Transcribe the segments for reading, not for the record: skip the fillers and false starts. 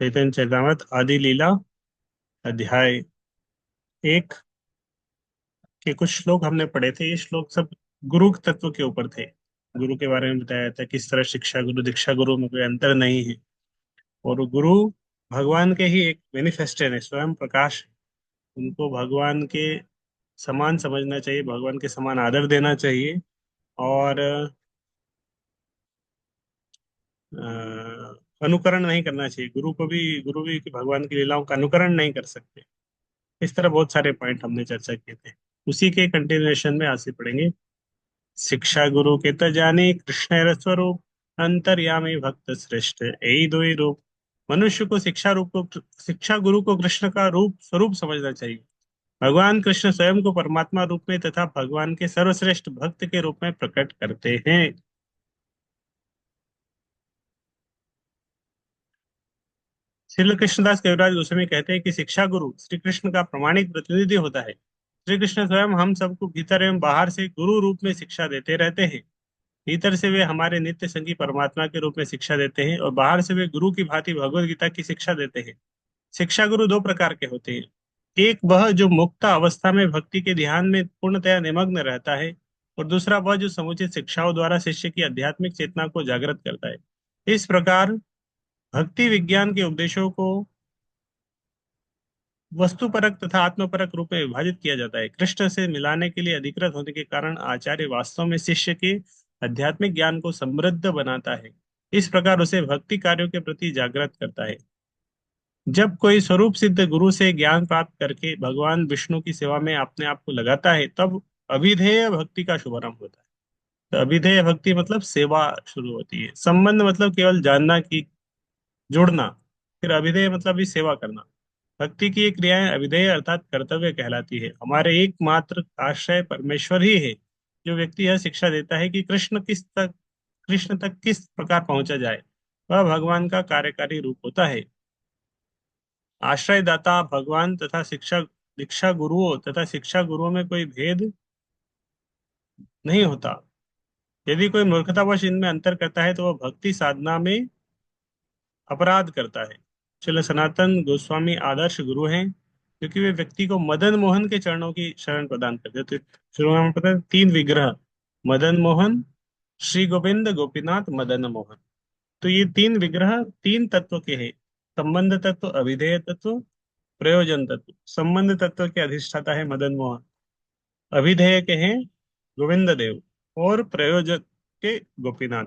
चैतन्य चैतामृत आदि लीला अध्याय 1 के कुछ श्लोक हमने पढ़े थे। ये श्लोक सब गुरु के तत्व के ऊपर थे। गुरु के बारे में बताया था, किस तरह शिक्षा गुरु दीक्षा गुरु में कोई अंतर नहीं है, और गुरु भगवान के ही एक मैनिफेस्टेशन है, स्वयं प्रकाश है। उनको भगवान के समान समझना चाहिए, भगवान के समान आदर देना चाहिए, और अनुकरण नहीं करना चाहिए। गुरु भी भगवान की लीलाओं का अनुकरण नहीं कर सकते। इस तरह बहुत सारे पॉइंट हमने चर्चा किए थे। उसी के कंटिन्यूएशन में आज से पढ़ेंगे। शिक्षा गुरु के त जाने कृष्ण स्वरूप, अंतर्यामी भक्त श्रेष्ठ यही दो ही रूप। मनुष्य को शिक्षा गुरु को कृष्ण का रूप स्वरूप समझना चाहिए। भगवान कृष्ण स्वयं को परमात्मा रूप में तथा भगवान के सर्वश्रेष्ठ भक्त के रूप में प्रकट करते हैं। श्रील कृष्णदास कविराज गोस्वामी कहते हैं कि शिक्षा गुरु श्री कृष्ण का प्रमाणिक प्रतिनिधि होता है। श्री कृष्ण स्वयं हम सबको भीतर एवं बाहर से गुरु रूप में शिक्षा देते रहते हैं। भीतर से वे हमारे नित्य संगी परमात्मा के रूप में शिक्षा देते हैं, और बाहर से वे गुरु की भांति भगवत गीता की शिक्षा देते हैं। शिक्षा गुरु दो प्रकार के होते हैं। एक वह जो मुक्त अवस्था में भक्ति के ध्यान में पूर्णतया निमग्न रहता है, और दूसरा वह जो समुचित शिक्षाओं द्वारा शिष्य की आध्यात्मिक चेतना को जागृत करता है। इस प्रकार भक्ति विज्ञान के उपदेशों को वस्तुपरक तथा आत्मपरक रूप में विभाजित किया जाता है। कृष्ण से मिलाने के लिए अधिकृत होने के कारण आचार्य वास्तव में शिष्य के आध्यात्मिक ज्ञान को समृद्ध बनाता है। इस प्रकार उसे भक्ति कार्यों के प्रति जागृत करता है। जब कोई स्वरूप सिद्ध गुरु से ज्ञान प्राप्त करके भगवान विष्णु की सेवा में अपने आप को लगाता है, तब अभिधेय भक्ति का शुभारंभ होता है। तो अभिधेय भक्ति मतलब सेवा शुरू होती है। संबंध मतलब केवल जानना की जुड़ना। फिर अभिधेय मतलब भी सेवा करना। भक्ति की ये क्रियाएं अभिधेय अर्थात कर्तव्य कहलाती है। हमारे एकमात्र आश्रय परमेश्वर ही है। जो व्यक्ति यह शिक्षा देता है कि कृष्ण तक किस प्रकार पहुंचा जाए, वह भगवान का कार्यकारी रूप होता है। आश्रयदाता भगवान तथा शिक्षा गुरुओं में कोई भेद नहीं होता। यदि कोई मूर्खतावश इनमें अंतर करता है, तो वह भक्ति साधना में अपराध करता है। चलो, सनातन गोस्वामी आदर्श गुरु हैं, क्योंकि वे व्यक्ति को मदन मोहन के चरणों की शरण प्रदान करते हैं। तो शुरू में हमें पता है तीन विग्रह, मदन मोहन, श्री गोविंद, गोपीनाथ, मदन मोहन। तो ये तीन विग्रह तीन तत्व के हैं। संबंध तत्व, अभिधेय तत्व, प्रयोजन तत्व। संबंध तत्व के अधिष्ठाता है मदन मोहन, अभिधेय के हैं गोविंद देव, और प्रयोजक के गोपीनाथ।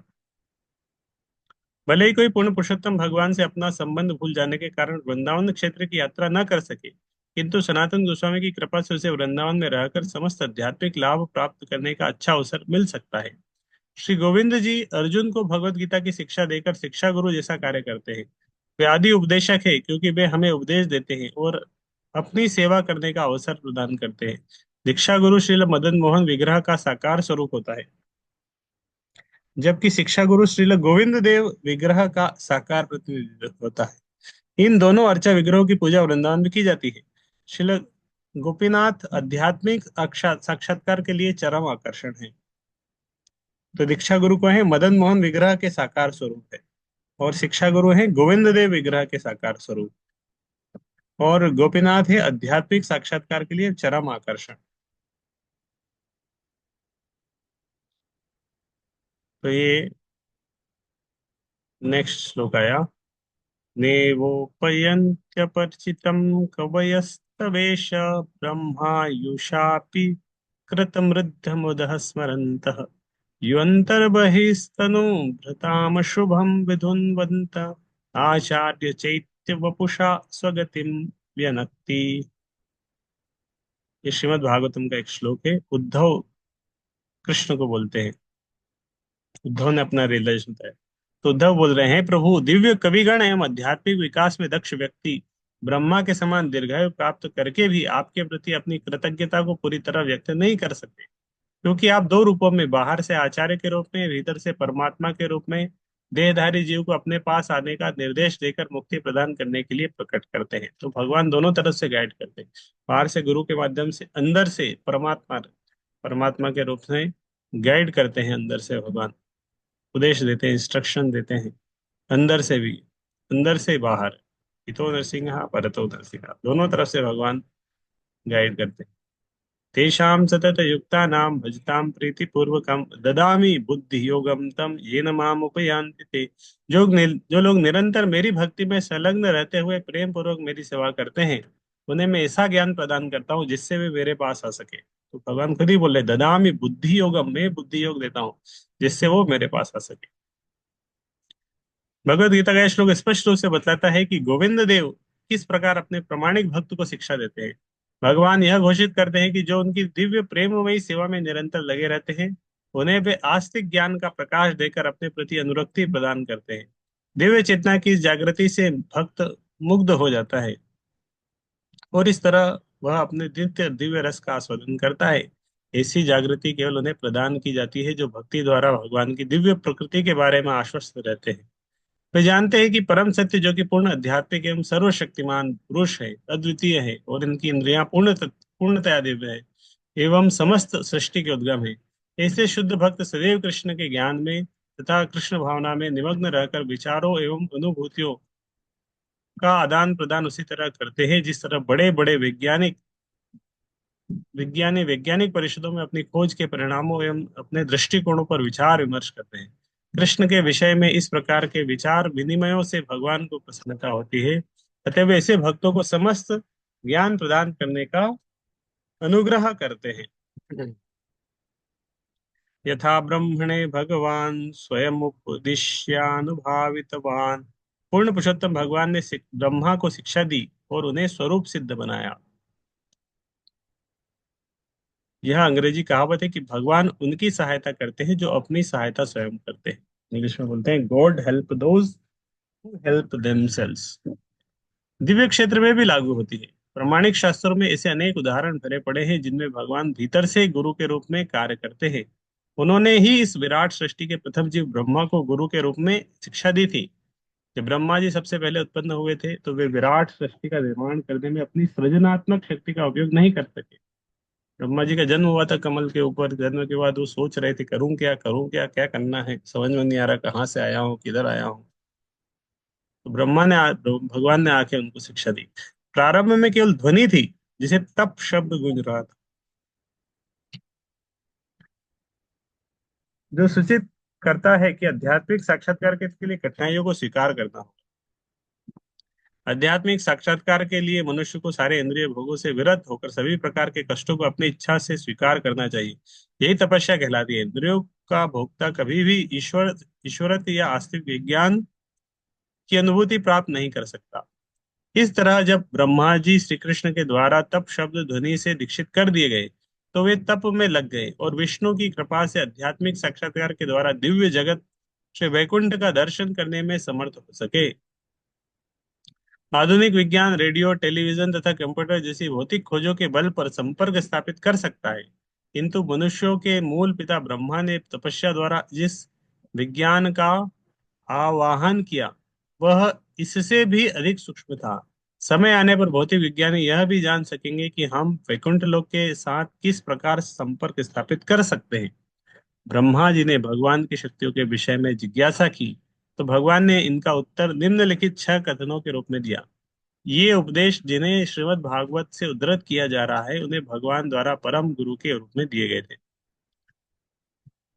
भले ही कोई पूर्ण पुरुषोत्तम भगवान से अपना संबंध भूल जाने के कारण वृंदावन क्षेत्र की यात्रा न कर सके, किंतु सनातन गोस्वामी की कृपा से उसे वृंदावन में रहकर समस्त आध्यात्मिक लाभ प्राप्त करने का अच्छा अवसर मिल सकता है। श्री गोविंद जी अर्जुन को भगवत गीता की शिक्षा देकर शिक्षा गुरु जैसा कार्य करते हैं। वे आदि उपदेशक है, क्योंकि वे हमें उपदेश देते हैं और अपनी सेवा करने का अवसर प्रदान करते हैं। दीक्षा गुरु श्रील मदन मोहन विग्रह का साकार स्वरूप होता है, जबकि शिक्षा गुरु श्रील गोविंद देव विग्रह का साकार प्रतिनिधित्व होता है। इन दोनों अर्चा विग्रहों की पूजा वृंदावन में की जाती है। श्रील गोपीनाथ आध्यात्मिक साक्षात्कार के लिए चरम आकर्षण है। तो दीक्षा गुरु को है मदन मोहन विग्रह के साकार स्वरूप है, और शिक्षा गुरु है गोविंद देव विग्रह के साकार स्वरूप, और गोपीनाथ है आध्यात्मिक साक्षात्कार के लिए चरम आकर्षण। तो ये नेक्स्ट श्लोक आया। नेवोपयन्त्यपर्चितं कवयस्तवेष ब्रह्मायुषापि कृतमृद्धमुदः स्मरन्तः युवन्तर्बहिस्तनु भृतामशुभं विधुन्वन्त आचार्य चैत्य वपुषा स्वगतिम व्यनक्ति। ये श्रीमद् भागवतम का एक श्लोक है। उद्धव कृष्ण को बोलते हैं। उद्धव ने अपना रियलाइजेशन बताया। तो उद्धव बोल रहे हैं, प्रभु दिव्य कविगण एवं आध्यात्मिक विकास में दक्ष व्यक्ति ब्रह्मा के समान दीर्घायु प्राप्त करके भी आपके प्रति अपनी कृतज्ञता को पूरी तरह व्यक्त नहीं कर सकते, क्योंकि आप दो रूपों में, बाहर से आचार्य के रूप में, भीतर से परमात्मा के रूप में देहधारी जीव को अपने पास आने का निर्देश देकर मुक्ति प्रदान करने के लिए प्रकट करते हैं। तो भगवान दोनों तरफ से गाइड करते हैं, बाहर से गुरु के माध्यम से, अंदर से परमात्मा परमात्मा के रूप में गाइड करते हैं। अंदर से भगवान उपदेश देते हैं, इंस्ट्रक्शन देते हैं, अंदर से भी, अंदर से बाहर। इतो नरसिंह परतो नरसिंह, दोनों तरफ से भगवान गाइड करते हैं। तेषां सतत युक्तानां भजतां प्रीतिपूर्वकं ददामि बुद्धि योगम तम येन माम उपयान्ति ते। जो लोग निरंतर मेरी भक्ति में संलग्न रहते हुए प्रेम पूर्वक मेरी सेवा करते हैं, उन्हें मैं ऐसा ज्ञान प्रदान करता हूँ जिससे वे मेरे पास आ सके। तो भगवान खुद ही बोले, ददामि बुद्धि योगम, मैं बुद्धि योग देता हूँ जिससे वो मेरे पास आ सके। भगवत गीता का यह श्लोक स्पष्ट रूप से बतलाता है कि गोविंद देव किस प्रकार अपने प्रामाणिक भक्त को शिक्षा देते हैं। भगवान यह घोषित करते हैं कि जो उनकी दिव्य प्रेममयी सेवा में निरंतर लगे रहते हैं, उन्हें वे आस्तिक ज्ञान का प्रकाश देकर अपने प्रति अनुरक्ति प्रदान करते हैं। दिव्य चेतना की इस जागृति से भक्त मुग्ध हो जाता है और इस तरह वह अपने नित्य दिव्य रस का आस्वादन करता है। ऐसी जागृति केवल उन्हें प्रदान की जाती है जो भक्ति द्वारा भगवान की दिव्य प्रकृति के बारे में आश्वस्त रहते हैं। वे जानते हैं कि परम सत्य, जो कि पूर्ण आध्यात्मिक एवं सर्वशक्तिमान पुरुष है, अद्वितीय है और इनकी इंद्रियां पूर्णतया दिव्य है एवं समस्त सृष्टि के उद्गम है। ऐसे शुद्ध भक्त सदैव कृष्ण के ज्ञान में तथा कृष्ण भावना में निमग्न रहकर विचारों एवं अनुभूतियों का आदान प्रदान उसी तरह करते हैं जिस तरह बड़े बड़े वैज्ञानिक परिषदों में अपनी खोज के परिणामों एवं अपने दृष्टिकोणों पर विचार विमर्श करते हैं। कृष्ण के विषय में इस प्रकार के विचार विनिमयों से भगवान को प्रसन्नता होती है। अतः वे ऐसे भक्तों को समस्त ज्ञान प्रदान करने का अनुग्रह करते हैं। यथा ब्रह्मणे भगवान स्वयं उपदिश्यानुभावितवान। पूर्ण पुरुषोत्तम भगवान ने ब्रह्मा को शिक्षा दी और उन्हें स्वरूप सिद्ध बनाया। यह अंग्रेजी कहावत है कि भगवान उनकी सहायता करते हैं जो अपनी सहायता स्वयं करते हैं। इंग्लिश में बोलते हैं, God help those who help themselves. Divya क्षेत्र में भी लागू होती है। प्रामाणिक शास्त्रों में ऐसे अनेक उदाहरण भरे पड़े हैं जिनमें भगवान भीतर से गुरु के रूप में कार्य करते हैं। उन्होंने ही इस विराट सृष्टि के प्रथम जीव ब्रह्मा को गुरु के रूप में शिक्षा दी थी। जब ब्रह्मा जी सबसे पहले उत्पन्न हुए थे तो वे विराट सृष्टि का निर्माण करने में अपनी सृजनात्मक शक्ति का उपयोग नहीं कर सके। ब्रह्मा जी का जन्म हुआ था कमल के ऊपर। जन्म के बाद वो सोच रहे थे, करूं क्या, क्या करना है, समझ में नहीं आ रहा, कहाँ से आया हूँ, किधर आया हूँ। तो भगवान ने आके उनको शिक्षा दी। प्रारंभ में केवल ध्वनि थी जिसे तप शब्द गूंज रहा था, जो सूचित करता है कि आध्यात्मिक साक्षात्कार के लिए कठिनाइयों को स्वीकार करना हो। आध्यात्मिक साक्षात्कार के लिए मनुष्य को सारे इंद्रिय भोगों से विरत होकर सभी प्रकार के कष्टों को अपनी इच्छा से स्वीकार करना चाहिए। यही तपस्या कहलाती है। इंद्रियों का भोक्ता कभी भी ईश्वरत्व या आस्तिक विज्ञान की अनुभूति प्राप्त नहीं कर सकता। इस तरह जब ब्रह्मा जी श्री कृष्ण के द्वारा तप शब्द ध्वनि से दीक्षित कर दिए गए तो वे तप में लग गए और विष्णु की कृपा से आध्यात्मिक साक्षात्कार के द्वारा दिव्य जगत श्री वैकुंठ का दर्शन करने में समर्थ हो सके। आधुनिक विज्ञान रेडियो, टेलीविजन तथा कंप्यूटर जैसी भौतिक खोजों के बल पर संपर्क स्थापित कर सकता है, किंतु मनुष्यों के मूल पिता ब्रह्मा ने तपस्या द्वारा जिस विज्ञान का आवाहन किया वह इससे भी अधिक सूक्ष्म था। समय आने पर भौतिक विज्ञानी यह भी जान सकेंगे कि हम वैकुंठ लोक के साथ किस प्रकार संपर्क स्थापित कर सकते हैं। ब्रह्मा जी ने भगवान की शक्तियों के विषय में जिज्ञासा की तो भगवान ने इनका उत्तर निम्नलिखित 6 कथनों के रूप में दिया। ये उपदेश जिन्हें श्रीमद् भागवत से उद्धृत किया जा रहा है उन्हें भगवान द्वारा परम गुरु के रूप में दिए गए थे।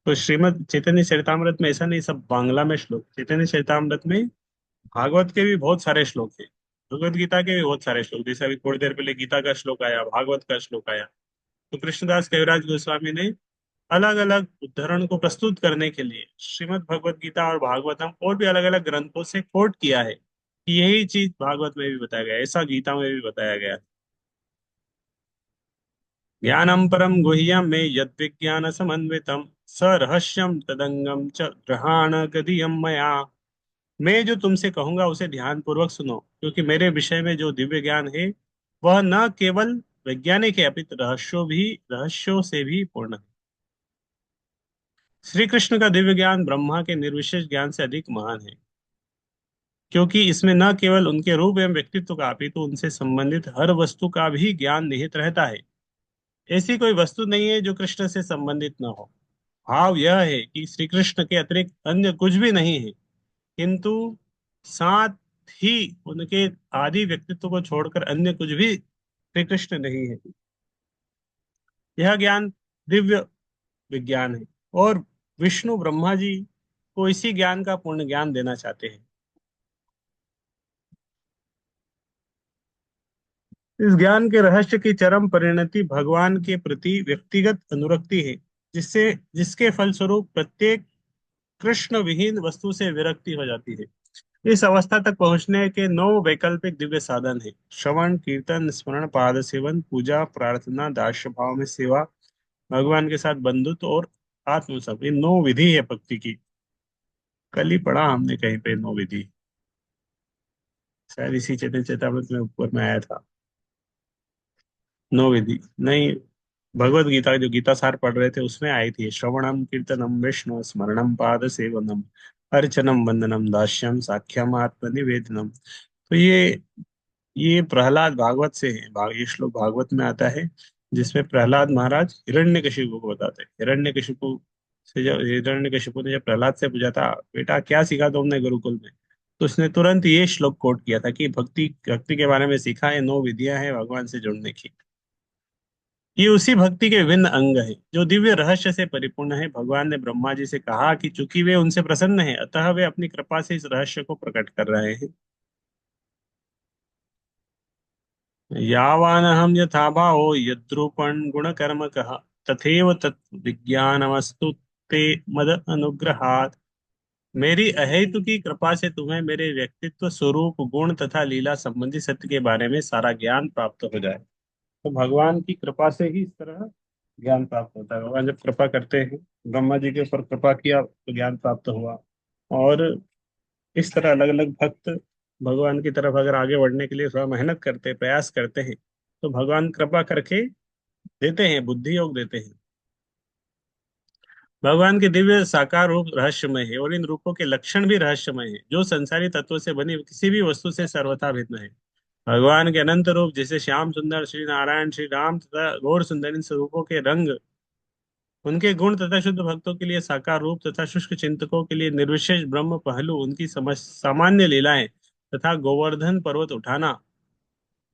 तो श्रीमद् चैतन्य चरितामृत में ऐसा नहीं, सब बांग्ला में श्लोक। चैतन्य चरितामृत में भागवत के भी बहुत सारे श्लोक हैं, भगवत गीता के भी बहुत सारे श्लोक। जैसे अभी थोड़ी देर पहले गीता का श्लोक आया, भागवत का श्लोक आया। तो कृष्णदास कविराज गोस्वामी ने अलग अलग उद्धरण को प्रस्तुत करने के लिए श्रीमद् भगवत गीता और भागवतम और भी अलग अलग ग्रंथों से कोट किया है कि यही चीज भागवत में भी बताया गया है, ऐसा गीता में भी बताया गया है। ज्ञानम परम गुह्यम में यद विज्ञान समन्वितम स रहस्यम तदंगम च ग्रहाण गदीयम मया। मैं जो तुमसे कहूंगा उसे ध्यान पूर्वक सुनो, क्योंकि मेरे विषय में जो दिव्य ज्ञान है वह न केवल वैज्ञानिक है अपितु रहस्यों से भी पूर्ण है। श्री कृष्ण का दिव्य ज्ञान ब्रह्मा के निर्विशेष ज्ञान से अधिक महान है, क्योंकि इसमें न केवल उनके रूप एवं व्यक्तित्व का अपितु उनसे संबंधित हर वस्तु का भी ज्ञान निहित रहता है। ऐसी कोई वस्तु नहीं है जो कृष्ण से संबंधित न हो। भाव यह है कि श्री कृष्ण के अतिरिक्त अन्य कुछ भी नहीं है, किंतु साथ ही उनके आदि व्यक्तित्व को छोड़कर अन्य कुछ भी श्री कृष्ण नहीं है। यह ज्ञान दिव्य विज्ञान है, और विष्णु ब्रह्मा जी को इसी ज्ञान का पूर्ण ज्ञान देना चाहते हैं। इस ज्ञान के रहस्य की चरम परिणति भगवान के प्रति व्यक्तिगत अनुरक्ति है, जिससे जिसके फलस्वरूप प्रत्येक कृष्ण विहीन वस्तु से विरक्ति हो जाती है। इस अवस्था तक पहुंचने के 9 वैकल्पिक दिव्य साधन है: श्रवण, कीर्तन, स्मरण, पाद सेवन, पूजा, प्रार्थना, दास्य भाव में सेवा, भगवान के साथ बंधुत्व और आत्मसंग। ये 9 विधि है भक्ति की। कल ही पढ़ा हमने कहीं पे 9 विधि, शायद इसी चैतन्य चेतावनी में ऊपर में आया था। 9 विधि नहीं, भगवत गीता जो गीता सार पढ़ रहे थे उसमें आई थी: श्रवणम कीर्तनम विष्णु स्मरणम पाद सेवनम अर्चनम वंदनम दास्यम साख्यम आत्मनिवेदनम। तो ये प्रहलाद भागवत से है। ये श्लोक भागवत में आता है, जिसमें प्रहलाद महाराज हिरण्यकशिपु को बताते हैं। हिरण्यकशिपु ने जब प्रहलाद से पूछा था, बेटा क्या सीखा तुमने गुरुकुल में, तो उसने तुरंत ये श्लोक कोट किया था कि भक्ति भक्ति के बारे में सीखा है, 9 विधियां हैं भगवान से जुड़ने की। ये उसी भक्ति के विभिन्न अंग है जो दिव्य रहस्य से परिपूर्ण है। भगवान ने ब्रह्मा जी से कहा कि चूंकि वे उनसे प्रसन्न हैं, अतः वे अपनी कृपा से इस रहस्य को प्रकट कर रहे हैं। यावानहं यथा भावो यद्रूपं गुणकर्मकः तथैव तत् विज्ञानमस्तु ते मद अनुग्रहात्। मेरी अहेतु की कृपा से तुम्हें मेरे व्यक्तित्व, स्वरूप, गुण तथा लीला संबंधी सत्य के बारे में सारा ज्ञान प्राप्त हो जाए। तो भगवान की कृपा से ही इस तरह ज्ञान प्राप्त होता है। भगवान जब कृपा करते हैं, ब्रह्मा जी के ऊपर कृपा किया तो ज्ञान प्राप्त हुआ। और इस तरह अलग अलग भक्त भगवान की तरफ अगर आगे बढ़ने के लिए थोड़ा मेहनत करते, प्रयास करते हैं, तो भगवान कृपा करके देते हैं, बुद्धि योग देते हैं। भगवान के दिव्य साकार रूप रहस्यमय है, और इन रूपों के लक्षण भी रहस्यमय है, जो संसारी तत्वों से बनी किसी भी वस्तु से सर्वथा भिन्न है। भगवान के अनंत रूप जैसे श्याम सुंदर, श्री नारायण, श्री राम तथा गौर सुंदर, इन स्वरूपों के रंग, उनके गुण तथा शुद्ध भक्तों के लिए साकार रूप तथा शुष्क चिंतकों के लिए निर्विशेष ब्रह्म पहलू, उनकी समझ सामान्य लीलाएं तथा गोवर्धन पर्वत उठाना,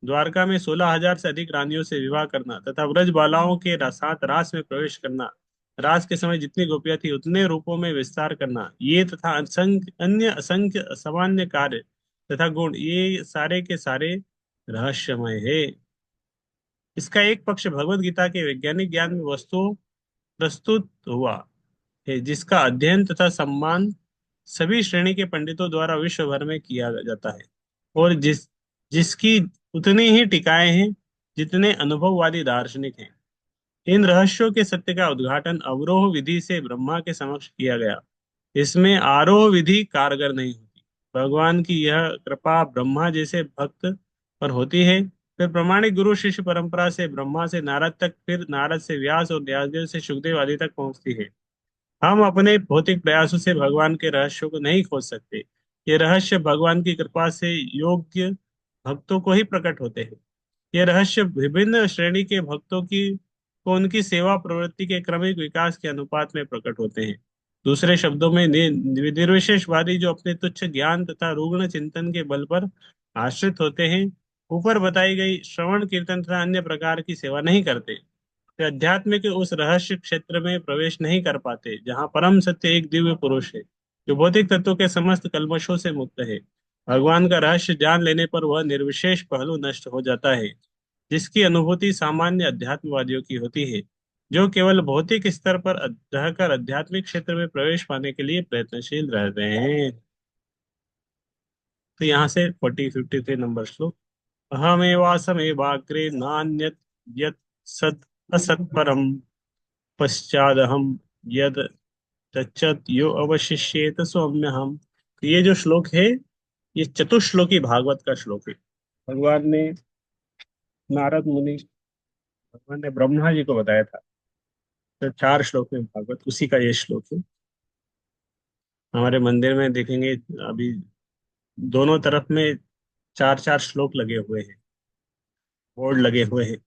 द्वारका में 16,000 से अधिक रानियों से विवाह करना तथा ब्रज बालाओं के साथ रास में प्रवेश करना, रास के समय जितनी गोपियां थी उतने रूपों में विस्तार करना, ये तथा असंख्य अन्य असंख्य असामान्य कार्य तथा गुण, ये सारे के सारे रहस्यमय है। इसका एक पक्ष भगवत गीता के वैज्ञानिक ज्ञान में वस्तु प्रस्तुत हुआ है, जिसका अध्ययन तथा सम्मान सभी श्रेणी के पंडितों द्वारा विश्व भर में किया जाता है, और जिसकी उतनी ही टीकाएं हैं जितने अनुभववादी दार्शनिक हैं। इन रहस्यों के सत्य का उद्घाटन अवरोह विधि से ब्रह्मा के समक्ष किया गया। इसमें आरोह विधि कारगर नहीं होती। भगवान की यह कृपा ब्रह्मा जैसे भक्त पर होती है, फिर प्रमाणिक गुरु शिष्य परंपरा से ब्रह्मा से नारद तक, फिर नारद से व्यास और व्यासदेव से सुखदेव आदि तक पहुंचती है। हम अपने भौतिक प्रयासों से भगवान के रहस्यों को नहीं खोज सकते। ये रहस्य भगवान की कृपा से योग्य भक्तों को ही प्रकट होते हैं। ये रहस्य विभिन्न श्रेणी के भक्तों की को उनकी सेवा प्रवृत्ति के क्रमिक विकास के अनुपात में प्रकट होते हैं। दूसरे शब्दों में निर्विशेषवादी जो अपने तुच्छ ज्ञान तथा रुग्ण चिंतन के बल पर आश्रित होते हैं, ऊपर बताई गई श्रवण, कीर्तन तथा अन्य प्रकार की सेवा नहीं करते, वे अध्यात्म के उस रहस्य क्षेत्र में प्रवेश नहीं कर पाते जहाँ परम सत्य एक दिव्य पुरुष है, जो भौतिक तत्वों के समस्त कल्मशों से मुक्त है। भगवान का रहस्य जान लेने पर वह निर्विशेष पहलू नष्ट हो जाता है, जिसकी अनुभूति सामान्य अध्यात्मवादियों की होती है, जो केवल भौतिक स्तर पर रहकर आध्यात्मिक क्षेत्र में प्रवेश पाने के लिए प्रयत्नशील रहते हैं। तो यहाँ से 53 नंबर श्लोक: अहमेवासमेवाग्रे नान्यत् यत् सत् असत् परम पश्चादहम यद तच्चत् यो अवशिष्येत सौम्यहम। तो ये जो श्लोक है, ये चतुश्लोकी भागवत का श्लोक है। भगवान ने नारद मुनि भगवान ने ब्रह्मा जी को बताया था। तो 4 श्लोक में भागवत, उसी का ये श्लोक है। हमारे मंदिर में देखेंगे अभी दोनों तरफ में 4 4 श्लोक लगे हुए हैं, बोर्ड लगे हुए हैं।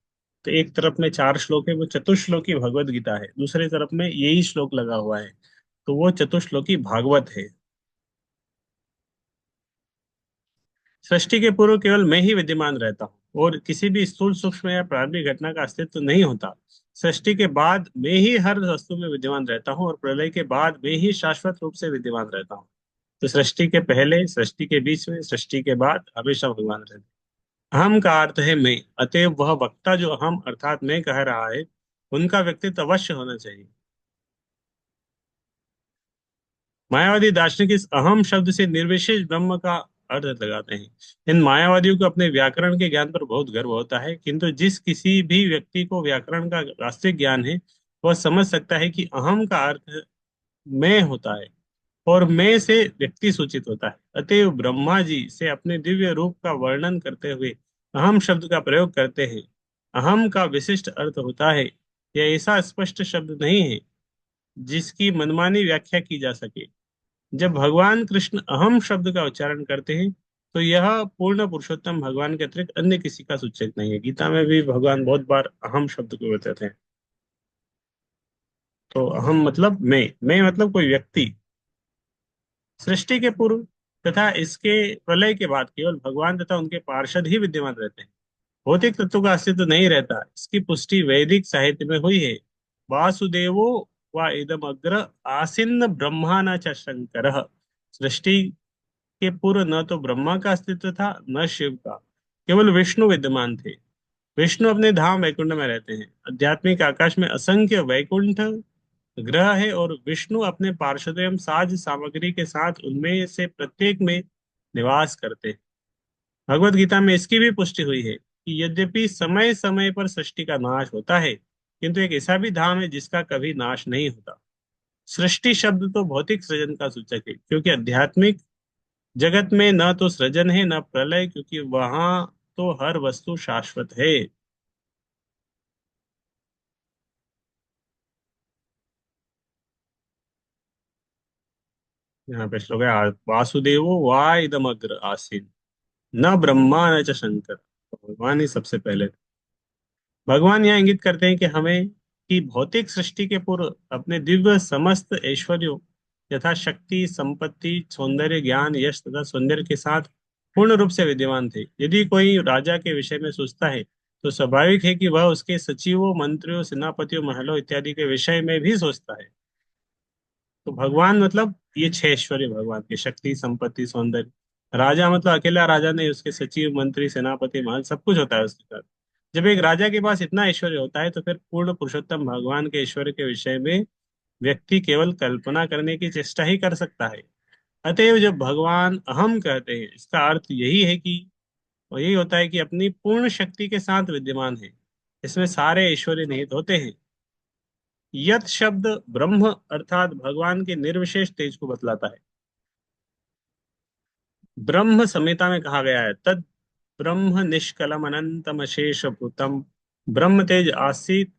तो एक तरफ में 4 श्लोक है, वो चतुश्लोकी भगवत गीता है। दूसरे तरफ में यही श्लोक लगा हुआ है, तो वो चतुश्लोकी भागवत है। सृष्टि के पूर्व केवल मैं ही विद्यमान रहता हूँ और किसी भी स्थूल सूक्ष्म या प्रारंभिक घटना का अस्तित्व नहीं होता। सृष्टि के बाद मैं ही हर वस्तु में विद्यमान रहता हूँ और प्रलय के बाद मैं ही शाश्वत रूप से विद्यमान रहता हूँ। तो सृष्टि के पहले, सृष्टि के बीच में, सृष्टि के बाद हमेशा भगवान रहते हैं। अहम का अर्थ है मैं। अतएव वह वक्ता जो अहम अर्थात मैं कह रहा है, उनका व्यक्तित्व अवश्य होना चाहिए। मायावादी दार्शनिक इस अहम शब्द से निर्विशेष ब्रह्म का अर्थ लगाते हैं। इन मायावादियों को अपने व्याकरण के ज्ञान पर बहुत गर्व होता है, किंतु जिस किसी भी व्यक्ति को व्याकरण का वास्तविक ज्ञान है, वह समझ सकता है कि अहम का अर्थ मैं होता है और मैं से व्यक्ति सूचित होता है। अतएव ब्रह्मा जी से अपने दिव्य रूप का वर्णन करते हुए अहम शब्द का प्रयोग करते हैं। अहम का विशिष्ट अर्थ होता है। यह ऐसा स्पष्ट शब्द नहीं है जिसकी मनमानी व्याख्या की जा सके। जब भगवान कृष्ण अहम शब्द का उच्चारण करते हैं, तो यह पूर्ण पुरुषोत्तम भगवान के अतिरिक्त अन्य किसी का सूचक नहीं है। गीता में भी भगवान बहुत बार अहम शब्द को बताते हैं। तो अहम मतलब मैं मतलब कोई व्यक्ति। सृष्टि के पूर्व तथा इसके प्रलय के बाद केवल भगवान तथा उनके पार्षद ही विद्यमान रहते हैं। भौतिक तत्व का अस्तित्व नहीं रहता। इसकी पुष्टि वैदिक साहित्य में हुई है। वासुदेवो व इदम अग्र आसीन्न ब्रह्मा न च शंकर। सृष्टि के पूर्व न तो ब्रह्मा का अस्तित्व था, न शिव का। केवल विष्णु विद्यमान थे। विष्णु अपने धाम वैकुंठ में रहते हैं। आध्यात्मिक आकाश में असंख्य वैकुंठ ग्रह है और विष्णु अपने पार्षदों एवं साज सामग्री के साथ उनमें से प्रत्येक में निवास करते हैं। भगवत गीता में इसकी भी पुष्टि हुई है कि यद्यपि समय समय पर सृष्टि का नाश होता है, किंतु एक ऐसा भी धाम है जिसका कभी नाश नहीं होता। सृष्टि शब्द तो भौतिक सृजन का सूचक है, क्योंकि आध्यात्मिक जगत में न तो सृजन है न प्रलय, क्योंकि वहां तो हर वस्तु शाश्वत है। यहाँ पे श्लोक है, वासुदेवो वा इदमग्र आसीन न ब्रह्मा न च शंकर। तो भगवान ही सबसे पहले थे। भगवान यहाँ इंगित करते हैं कि हमें कि भौतिक सृष्टि के पूर्व अपने दिव्य समस्त ऐश्वर्यों यथा शक्ति, संपत्ति, सौंदर्य, ज्ञान, यश तथा सौंदर्य के साथ पूर्ण रूप से विद्यमान थे। यदि कोई राजा के विषय में सोचता है, तो स्वाभाविक है कि वह उसके सचिवों, मंत्रियों, सेनापतियों, महलों इत्यादि के विषय में भी सोचता है। तो भगवान मतलब ये छह ऐश्वर्य भगवान के, शक्ति, संपत्ति, सौंदर्य। राजा मतलब अकेला राजा नहीं, उसके सचिव, मंत्री, सेनापति, महल सब कुछ होता है उसके साथ। जब एक राजा के पास इतना ऐश्वर्य होता है, तो फिर पूर्ण पुरुषोत्तम भगवान के ऐश्वर्य के विषय में व्यक्ति केवल कल्पना करने की चेष्टा ही कर सकता है। अतएव जब भगवान अहम कहते हैं, इसका अर्थ यही है कि, और यही होता है कि अपनी पूर्ण शक्ति के साथ विद्यमान है। इसमें सारे ऐश्वर्य निहित होते हैं। यत शब्द ब्रह्म अर्थात भगवान के निर्विशेष तेज को बतलाता है। ब्रह्म संहिता में कहा गया है, तद ब्रह्म निष्कलम अनंतम अशेष भूतम ब्रह्म तेज आसीत,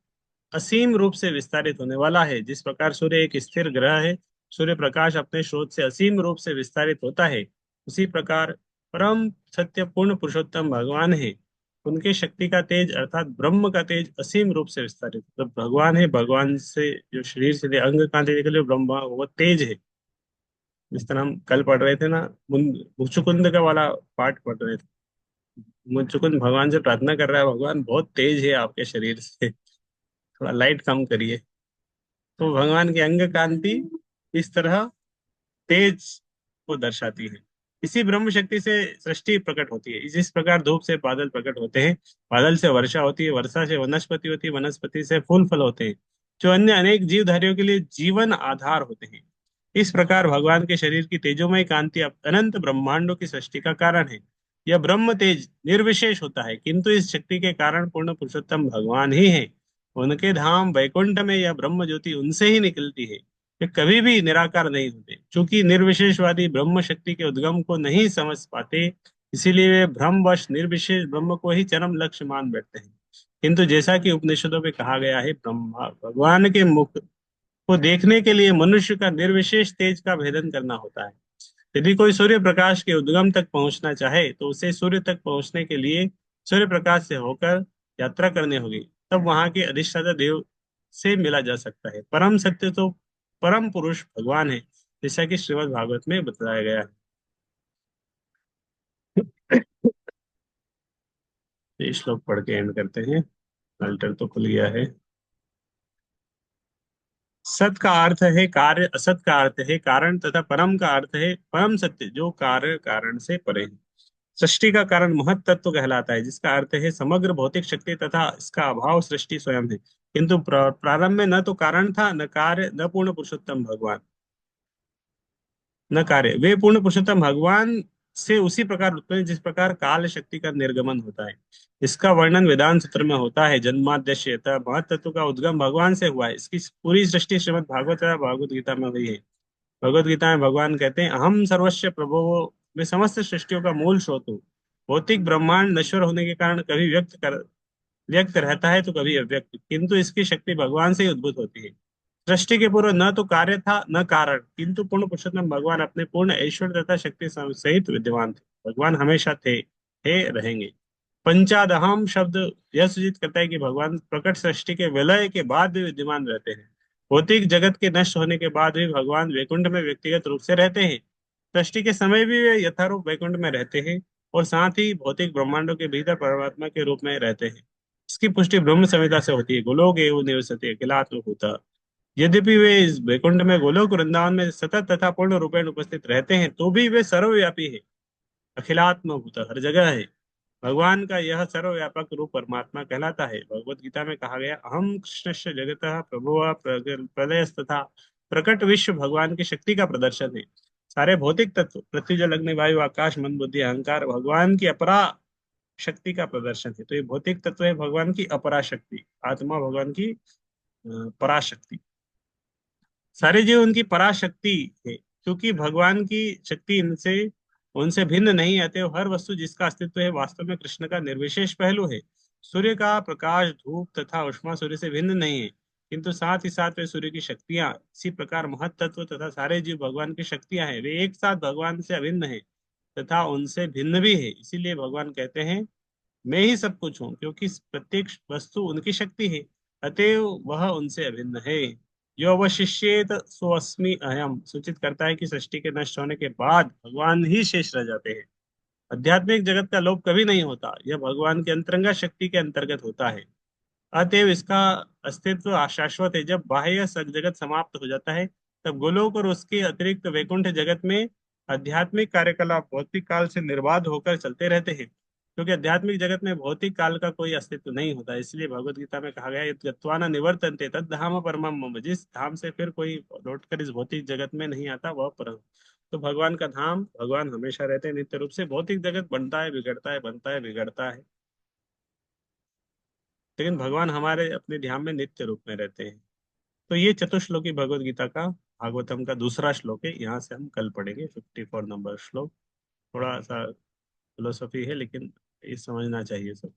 असीम रूप से विस्तारित होने वाला है। जिस प्रकार सूर्य एक स्थिर ग्रह है, सूर्य प्रकाश अपने स्रोत से असीम रूप से विस्तारित होता है, उसी प्रकार परम सत्य पूर्ण पुरुषोत्तम भगवान है। उनके शक्ति का तेज अर्थात ब्रह्म का तेज असीम रूप से विस्तारित, तो भगवान है। भगवान से जो शरीर से अंग कांति निकले ब्रह्मा, वो तेज है। जिस तरह हम कल पढ़ रहे थे ना, मुचुकुंद का वाला पाठ पढ़ रहे थे। मुचुकुंद भगवान से प्रार्थना कर रहा है, भगवान बहुत तेज है आपके शरीर से, थोड़ा लाइट कम करिए। तो भगवान की अंग कांति इस तरह तेज को दर्शाती है। इसी ब्रह्म शक्ति से सृष्टि प्रकट होती है। जिस प्रकार धूप से बादल प्रकट होते हैं, बादल से वर्षा होती है, वर्षा से वनस्पति होती है, वनस्पति से फूल फल होते हैं, जो अन्य अनेक जीवधारियों के लिए जीवन आधार होते हैं। इस प्रकार भगवान के शरीर की तेजोमय कांति अनंत ब्रह्मांडों की सृष्टि का कारण है। यह ब्रह्म तेज निर्विशेष होता है, किंतु इस शक्ति के कारण पूर्ण पुरुषोत्तम भगवान ही है। उनके धाम वैकुंठ में यह ब्रह्म ज्योति उनसे ही निकलती है। वे कभी भी निराकार नहीं होते। क्योंकि निर्विशेषवादी ब्रह्म शक्ति के उद्गम को नहीं समझ पाते, इसीलिए वे भ्रमवश निर्विशेष ब्रह्म को ही चरम लक्ष्य मान बैठते हैं। किंतु जैसा कि उपनिषदों में कहा गया है, ब्रह्मा भगवान के मुख को देखने के लिए मनुष्य का निर्विशेष तेज का भेदन करना होता है। यदि कोई सूर्य प्रकाश के उद्गम तक पहुंचना चाहे, तो उसे सूर्य तक पहुंचने के लिए सूर्य प्रकाश से होकर यात्रा करनी होगी। तब वहां के अधिष्ठाता देव से मिला जा सकता है। परम सत्य तो परम पुरुष भगवान है, जैसा कि श्रीमद् भागवत में बताया गया है। ये श्लोक पढ़ के एंड करते हैं। अल्टर तो खुल गया है। सत का अर्थ है कार्य, असत का अर्थ है कारण, तथा परम का अर्थ है परम सत्य जो कार्य कारण से परे है। सृष्टि का कारण महत तत्व कहलाता है, जिसका अर्थ है समग्र भौतिक शक्ति, तथा इसका अभाव सृष्टि स्वयं है। किंतु प्रारंभ में न तो कारण था, न कार्य, न पूर्ण पुरुषोत्तम भगवान, न कार्य। वे पूर्ण पुरुषोत्तम भगवान से उसी प्रकार उत्पन्न जिस प्रकार काल शक्ति का निर्गमन होता है। इसका वर्णन वेदांत सूत्र में होता है। जन्माद्यस्य महत तत्व का उद्गम भगवान से हुआ है। इसकी पूरी सृष्टि श्रीमद् भागवत तथा भगवत गीता में हुई है। भगवत गीता में भगवान कहते हैं, अहम सर्वस्व प्रभो, मैं समस्त सृष्टियों का मूल स्रोत हूँ। भौतिक ब्रह्मांड नश्वर होने के कारण कभी व्यक्त रहता है तो कभी अव्यक्त, किंतु इसकी शक्ति भगवान से ही उद्भूत होती है। सृष्टि के पूर्व न तो कार्य था न कारण, किंतु पूर्ण पुरुषोत्तम भगवान अपने पूर्ण ऐश्वर्य तथा शक्ति सहित विद्यमान थे। भगवान हमेशा थे, रहेंगे। पंचादहम शब्द यह सूचित करता है कि भगवान प्रकट सृष्टि के विलय के बाद भी विद्यमान रहते हैं। भौतिक जगत के नष्ट होने के बाद भी भगवान वैकुंठ में व्यक्तिगत रूप से रहते हैं। सृष्टि के समय भी वे यथारूप वैकुंठ में रहते हैं, और साथ ही भौतिक ब्रह्मांडों के भीतर परमात्मा के रूप में रहते हैं। इसकी पुष्टि ब्रह्म संहिता से होती है। गोलोक एवं निवसते अखिलात्मभूता। यद्यपि वे इस वैकुंठ में गोलोक वृंदावन में सतत तथा पूर्ण रूपेण उपस्थित रहते हैं, तो भी वे सर्वव्यापी है, अखिलात्मभूत, हर जगह है। भगवान का यह सर्वव्यापक रूप परमात्मा कहलाता है। भगवत गीता में कहा गया, अहम कृष्णस्य जगतः प्रभुः प्रलयस्तथा। प्रकट विश्व भगवान की शक्ति का प्रदर्शन है। सारे भौतिक तत्व, पृथ्वी जल अग्नि वायु आकाश मन बुद्धि अहंकार, भगवान की अपरा शक्ति का प्रदर्शन है। तो ये भौतिक तत्व है भगवान की अपरा शक्ति, आत्मा भगवान की पराशक्ति। सारे जीव उनकी पराशक्ति है, क्योंकि भगवान की शक्ति इनसे उनसे भिन्न नहीं है। अतएव हर वस्तु जिसका अस्तित्व है वास्तव में कृष्ण का निर्विशेष पहलू है। सूर्य का प्रकाश धूप तथा उष्मा सूर्य से भिन्न नहीं है, किंतु साथ ही साथ वे सूर्य की शक्तियां, इसी प्रकार महत तत्व तथा सारे जीव भगवान की शक्तियां हैं। वे एक साथ भगवान से अभिन्न है तथा उनसे भिन्न भी है। इसीलिए भगवान कहते हैं, मैं ही सब कुछ हूँ, क्योंकि प्रत्येक वस्तु उनकी शक्ति है, अतएव वह उनसे अभिन्न है। जो अवशिष्येत सोअस्मि अहम सूचित करता है कि सृष्टि के नष्ट होने के बाद भगवान ही शेष रह जाते हैं। आध्यात्मिक जगत का लोप कभी नहीं होता, यह भगवान की अंतरंगा शक्ति के अंतर्गत होता है। अतएव इसका अस्तित्व अशाश्वत है। जब बाह्य जगत समाप्त हो जाता है, तब गोलोक और उसके अतिरिक्त वैकुंठ जगत में आध्यात्मिक कार्यकलाप भौतिक काल से निर्बाध होकर चलते रहते हैं, क्योंकि आध्यात्मिक जगत में भौतिक काल का कोई अस्तित्व नहीं होता। इसलिए भगवत गीता में कहा गया, यत् गत्वा न निवर्तन्ते तद धाम परमम मम। जिस धाम से फिर कोई लौटकर इस भौतिक जगत में नहीं आता, वह परम। तो भगवान का धाम, भगवान हमेशा रहते हैं नित्य रूप से। भौतिक जगत बनता है बिगड़ता है, बनता है बिगड़ता है, लेकिन भगवान हमारे अपने ध्यान में नित्य रूप में रहते हैं। तो ये चतुश्लोकी भगवत गीता का भागवतम का दूसरा श्लोक है। यहाँ से हम कल पढ़ेंगे 54 नंबर श्लोक। थोड़ा सा फिलोसफी है, लेकिन ये समझना चाहिए सब।